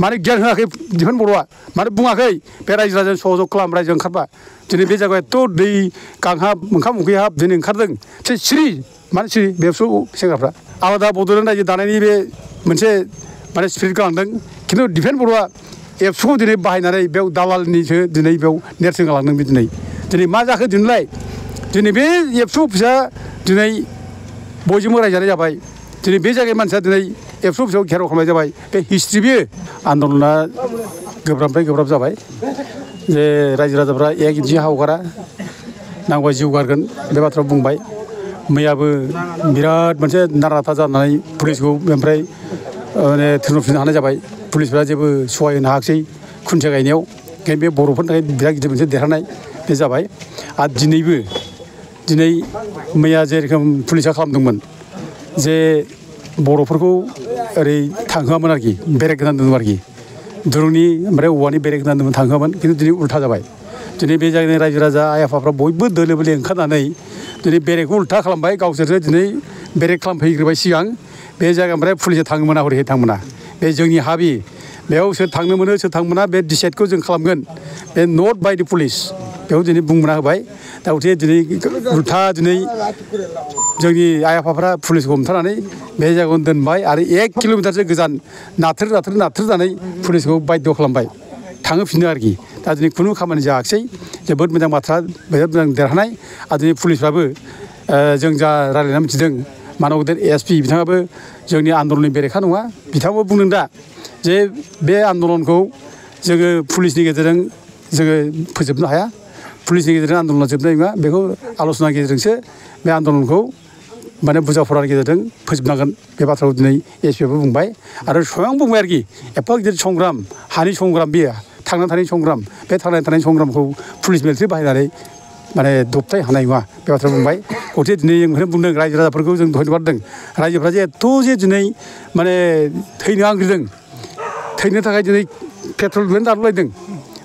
माने गियान होआखै दिफेन बर'आ माने बुङाखै बे रायजो राजाजों सहयोग खालाम रायजो ओंखारबा दिनै बे जायगायाव एथ' दै गांहाब ओंखाम उखैहाब दिनै ओंखारदों सिरि माने सिरि बे सेंग्राफ्रा आलादा बड'लेण्ड रायजो दानायनि बे मोनसे माने स्पिरिट गालांदों खिन्थु दिफेन बर'आ एबसुखौ दिनै बाहायनानै बेयाव दालालनिसो दिनै बेयाव नेरसोन गालांदों बे दिनै मा जाखो दिनैलाय दिनै बे एबसु अफिसा दिनै बयजोंबो रायजानाय जाबाय दिनै बे जायगानि मानसिया दिनै एबसु अफिसाव घेराव खालामनाय जाबाय बे हिस्ट्रि बेयो आन्दलना गोब्राबनिफ्राय गोब्राब जाबाय जे रायजो राजाफ्रा एक इन्सि हा हगारा नांगौबा जिउ गारगोन बे बाथ्रा बुंबाय मैयाबो बिराद मोनसे नाराथा जानानै पुलिसखौ ओमफ्राय माने थिनहरफिननो हानाय जाबाय पुलिसफ्रा जेबो सहाय होनो हायाखिसै खुन्थिया गायनायाव ओंखायनो बे बर'फोरनि थाखाय बिराद गिदिर मोनसे देरहानाय बे जाबाय आरो दिनै मैया जेरोखोम पुलिसा खालामदोंमोन जे बर'फोरखौ ओरै थांहोआमोन आरोखि बेरेक होनानै दोनदोंमोन आरोखि दुरुंनि ओमफ्राय औवानि बेरेक होनानै दोनदोंमोन थांहोआमोन खिन्थु दिनै उल्था जाबाय दिनै बे जायगानि रायजो राजा आइ आफाफ्रा बयबो दोलो बोलो ओंखारनानै दिनै बेरेकखौ उल्था खालामबाय गावसोरसो दिनै बेरेक खालामफैग्रोबाय सिगां बे जायगानिफ्राय पुलिसा थांनो मोना हरैहाय थांनो मोना बे जोंनि हाबि बेयाव सोर थांनो मोनो सोर थांनो मोना बे डिसाइडखौ जों खालामगोन बे नट बाय द पुलिस बेयाव दिनै बुंना होबाय दा गथे दिनै उल्था दिनै जोंनि आइ आफाफ्रा पुलिसखौ हमथानानै बे जायगायावनो दोनबाय आरो 1 किल'मिटारसो गोजान नाथ्रोदनानै पुलिसखौ बाध्य खालामबाय थांहोफिननो आरोखि दा दिनै खुनु खामानि जायाखिसै जोबोद मोजां बाथ्रा जोबोद मोजां देरहानाय आरो दिनै पुलिसफ्राबो जों जा रायज्लायना मिथिदों मानब गेदेर एसपि बिथाङाबो जोंनि आन्दलननि बेरेखा नङा बिथाङाबो बुंदों दा जे बे आन्दलनखौ जोङो पुलिसनि गेजेरजों जोङो फोजोबनो हाया पुलिसनि गेजेरजों आन्दलना जोबनाय नङा बेखौ आल'सनानि गेजेरजोंसो बे आन्दलनखौ माने बुजाफोरनि गेजेरजों फोजोबनांगोन बे बाथ्राखौ दिनै एसपिआबो बुंबाय आरो स्वयं बुंबाय आरोखि एफा गिदिर संग्राम हानि संग्राम बेयो थांनानै थानायनि संग्राम बे थांनानै थानायनि संग्रामखौ पुलिस मिलिटारि बाहायनानै माने दबथाय हानाय नङा बे बाथ्रा बुंबाय गथे दिनै जों बेखौनो बुंदों रायजो राजाफोरखौ जों दहाय नुबारदों रायजोफ्रा जे एथ' जे दिनै माने थैनो आंग्रिदों थैनो थाखाय दिनै पेट्रलजों दालुलायदों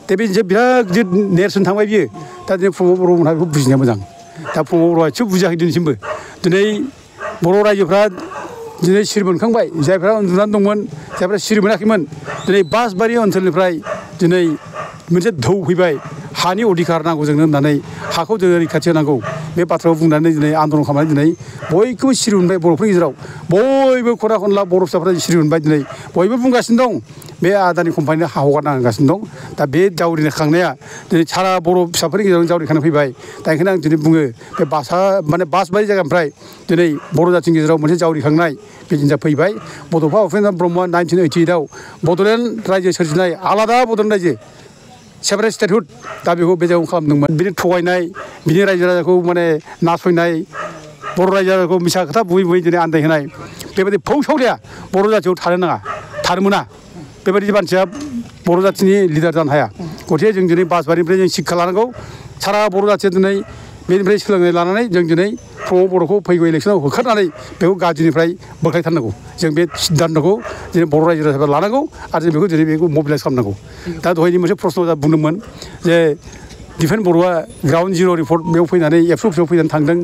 दा बे बिराद गिदिर नेरसोन थांबाय बियो दा दिनै प्रमद बर' मोनहा बेखौ बुजिनाया मोजां दा प्रमद बर'आ एसे बुजियाखै दिनैसिमबो दिनै बर' रायजोफ्रा दिनै सिरि मोनखांबाय जायफ्रा उन्दुनानै दंमोन जायफ्रा सिरि मोनाखैमोन दिनै बासबारि ओनसोलनिफ्राय दिनै मोनसे धौ फैबाय हानि अधिकार नांगौ जोंनो होननानै हाखौ जोङो रैखाथि होनांगौ बे बाथ्राखौ बुंनानै दिनै आन्दलन खालामनानै दिनै बयखौबो सिरि मोनबाय बर'फोरनि गेजेराव बयबो खना खनला बर' फिसाफ्रा सिरि मोनबाय दिनै बयबो बुंगासिनो दं बे आदानि कम्पानिनो हा हगारना होगासिनो दं दा बे जावरिनो खांनाया दिनै सारा बर' फिसाफोरनि गेजेराव जावरिखानो फैबाय दा ओंखायनो आं दिनै बुङो बे बासबारि जायगानिफ्राय दिनै बर' जाथिनि गेजेराव मोनसे जावरिखांनाय बे जिनिसा फैबाय बड'फा उपेन्द्र ब्रह्मआ 1988आव बड'लेण्ड रायजो सोरजिनाय आलादा बड'लेण्ड रायजो सेपारेट स्टेटहुड दा बेखौ बे जायगायाव खालामदोंमोन बिनि थगायनाय बिनि रायजो राजाखौ माने नासयनाय बर' रायजो राजाखौ मिसा खोथा बुयै बुयै दिनै आन्दायहोनाय बेबायदि फौसावलिया बर' जाथियाव थानो नाङा थानो मोना बेबायदि मानसिया बर' जाथिनि लिडार जानो हाया गथिखे जों दिनै बासबारिनिफ्राय जों शिक्षा लानांगौ सारा बर' जाथिया दिनै बेनिफ्राय सोलोंनाय लानानै जों दिनै प्रमद बर'खौ फैगौ इलेक्सनाव होखारनानै बेखौ गाज्रिनिफ्राय बोखायथारनांगौ जों बे सिद्धान्तखौ दिनै बर' रायजो राजाफ्रा लानांगौ आरो जों बेखौ दिनै बेखौ मबिलाइज खालामनांगौ दा दहायनि मोनसे प्रश्न जा बुंदोंमोन जे दिफेन बर'आ ग्राउन्ड जिर' रिपर्ट बेयाव फैनानै एबसु अफिसाव फैनानै थांदों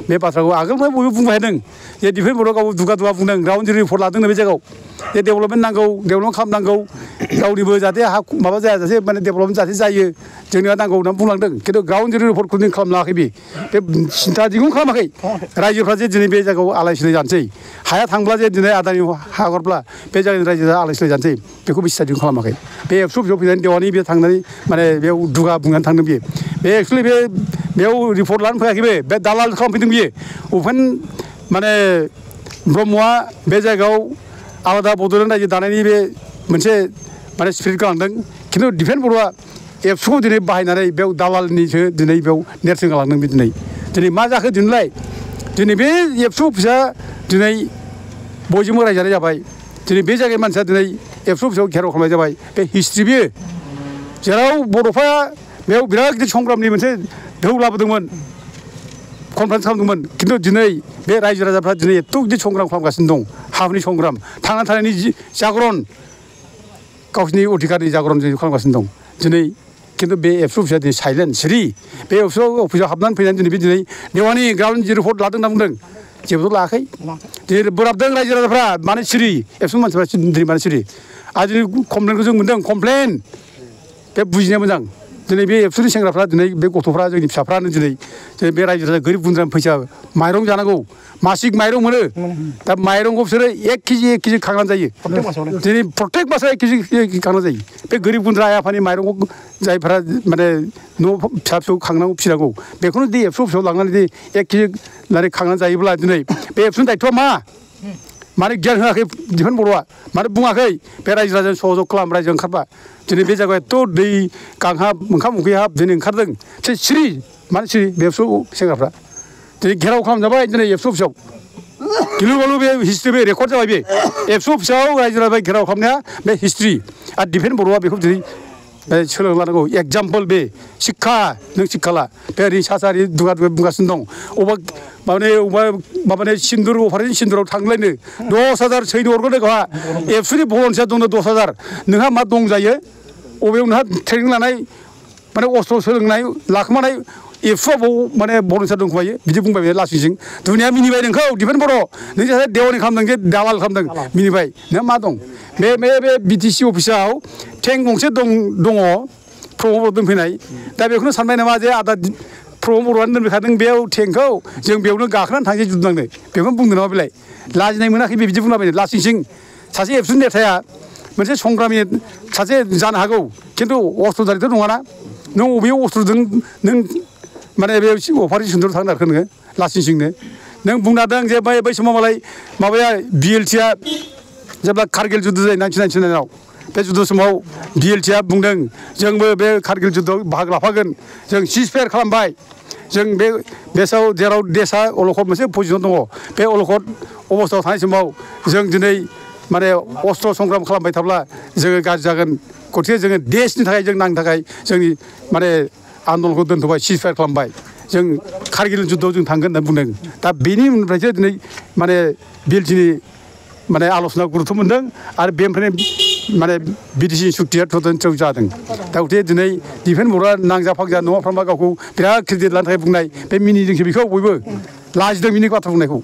बे बाथ्राखौ आगोलनिफ्राय बयबो बुंबाय थादों जे दिफेन बर'आ गाव दुगा दुगा बुंदों ग्राउन्ड जिर' रिपर्ट लादोंनो बे जायगायाव जे डेभेलपमेन्ट नांगौ डेभेलपमेन्ट खालामनांगौ गावनिबो जाहाथे हा माबा जायाजासे माने डेभेलपमेन्ट जाहाथे जायो जोंनिया नांगौ होननानै बुंलांदों खिन्थु ग्राउन्ड जिर' रिपर्टखौ जों खालामनो हायाखै बे सिन्था दिगुन खालामाखै रायजोफ्रा जे दिनै बे जायगायाव आलाय सिलाय जानोसै हाया थांब्ला जे दिनै आदानि हागरब्ला बे जायगानि रायजोआ आलाय सिलाय जानोसै बेखौ बे सिन्था दिगुन खालामाखै बे एबसु अफिसाव फैनानै देवानि बे थांनानै माने बेयाव दुगा बुंनानै थांदों बियो बे एक्सुवेलि बेयाव रिपर्ट लानो फैयाखै बे दालाल खालामफैदों बियो उपेन माने ब्रह्मआ बे जायगायाव आलादा बड'लेण्ड रायजो दानायनि बे मोनसे माने स्पिरिट गालांदों खिन्थु दिफेन बर'आ एबसुखौ दिनै बाहायनानै बेयाव दालालनिसो दिनै बेयाव नेरसोन गालांदों बे दिनै मा जाखो दिनैलाय दिनै बे एबसु अफिसा दिनै बयजोंबो रायजानाय जाबाय दिनै बे जायगानि मानसिया दिनै एबसु अफिसाव घेराव खालामनाय जाबाय बे हिस्ट्रि बेयो जेराव बर'फ्रा बेयाव बिराद गिदिर संग्रामनि मोनसे ढौ लाबोदोंमोन कनफारेन्स खालामदोंमोन खिन्थु दिनै बे रायजो राजाफ्रा दिनै एथ' गिदिर संग्राम खालामगासिनो दं हानि संग्राम थांना थानायनि जागरन गावसिनि अधिकारनि जागरन जों खालामगासिनो दं दिनै खिन्थु बे एबसु अफिसा दिनै साइलेन्ट सिरि बे अफिसाव हाबनानै फैनानै दिनै देवानि ग्राउन्ड जिर' रिपर्ट लादों होनना बुंदों जेबोथ' लायाखै दिनै बोराबदों रायजो राजाफ्रा मानो सिरि एबसु मानसिफ्रा दिनै मानो सिरि आरो कमप्लेनखौ जों मोनदों कमप्लेन बे बुजिनाया मोजां दिनै बे एबसुनि सेंग्राफ्रा दिनै बे गथ'फ्रा जोंनि फिसाफ्रानो दिनै बे रायजो राजा गोरिब गुन्द्रानि फैसा माइरं जानांगौ मासिक माइरं मोनो दा माइरंखौ बिसोरो 1 केजि खांनानै जायो दिनै प्रत्येक मासाव 1 केजि खांनानै जायो बे गोरिब गुन्द्रा आइ आफानि माइरंखौ जायफ्रा माने न' फिसा फिसौ खांनांगौ फिसिनांगौ बेखौनो दि एबसु अफिसाव लांनानै दि 1 केजि लारि खांनानै जायोब्ला दिनै बे एबसुनि दायथ'आ मा माने गियान होआखै दिफेन बर'आ माने बुङाखै बे रायजो राजाजों सहयोग खालाम रायजो ओंखारबा दिनै बे जायगायाव एथ' दै गांहाब ओंखाम उखैहाब दिनै ओंखारदों सिरि मानो सिरि बे एबसु सेंग्राफ्रा दिनै घेराव खालामजाबाय दिनै एबसु अफिसाव गिलु बालु बे हिस्ट्रि बे रेकर्ड जाबाय बे एबसु अफिसाव रायजो राजा घेराव खालामनाया बे हिस्ट्रि आरो दिफेन बर'आ बेखौ दिनै सोलोंना लानांगौ एगजाम्पोल बे शिक्षा नों शिक्षा ला बे ओरै सा सारि दुगा बुंगासिनो दं माबाने सिन्दुर अपारेसन सिन्दुराव थांलायनो 10,000 सैनो हरगोन गावहा एबसुनि भलन्टियार दङ 10,000 नोंहा मा दंजायो अबेयाव नोंहा ट्रेनिं लानाय माने अस्त्र सोलोंनाय लाखोमानाय एबसुआव माने भलन्टियार दंखोमायो बिदि बुंबाय बे लासिंसिं दुनिया मिनिबाय नोंखौ दिफेन बर' नों सासे देवानि खालामदों जे दालाल खालामदों मिनिबाय नों मा दं बे बिटिसि अफिसाव टेंक गंसे दङ प्रमद बर' दोनफैनाय दा बेखौनो सानबाय नामा जे आदा प्रमद बर'आनो दोनफैखादों बेयाव टेंकखौ जों बेयावनो गाखोनानै थांसै जुदनांनो बेखौनो बुंदों नामा बेलाय लाजिनाय मोनाखै बिदि बुंलाबायनो लासिंसिं सासे एबसुनि नेताया मोनसे संग्रामि सासे जानो हागौ खिन्थु अस्त्रधारिथ' नङाना नों अबे अस्त्रजों नों माने बे अपारेसन सिन्दुराव थांनो नारखो नोङो लासिंसिंनो नों बुंनादों जे बै समाव मालाय माबाया BLTआ जेब्ला कारगिल जुद्ध जायो 1999 बे जुद्ध समाव BLTआ बुंदों जोंबो बे कारगिल जुद्धआव बाहागो लाफागोन जों सिजफायार खालामबाय जों बे देशआव जेराव देशआ अलखद मोनसे पजिसन दङ बे अलखद अबस्थायाव थानाय समाव जों दिनै माने अस्त्र संग्राम खालामबाय थाब्ला जोङो गाज्रि जागोन गथिखे जोङो देशनि थाखाय जों नांनो थाखाय जोंनि माने आन्दलनखौ दोनथ'बाय सिजफायार खालामबाय जों कारगिल जुद्धआव जों थांगोन होनना बुंदों दा बेनि उननिफ्रायसो दिनै माने BLTनि माने आल'सना गुरुत्व मोनदों आरो बेनिफ्रायनो माने बिटिसि सुक्तिया 2014 जादों दा गथिखे दिनै दिफेन बर'आ नांजा फांजा नङाफ्रामा गावखौ बिराद क्रेडिट लानो थाखाय बुंनाय बे मिनिदोंसो बेखौ बयबो लाजिदों बिनि बाथ्रा बुंनायखौ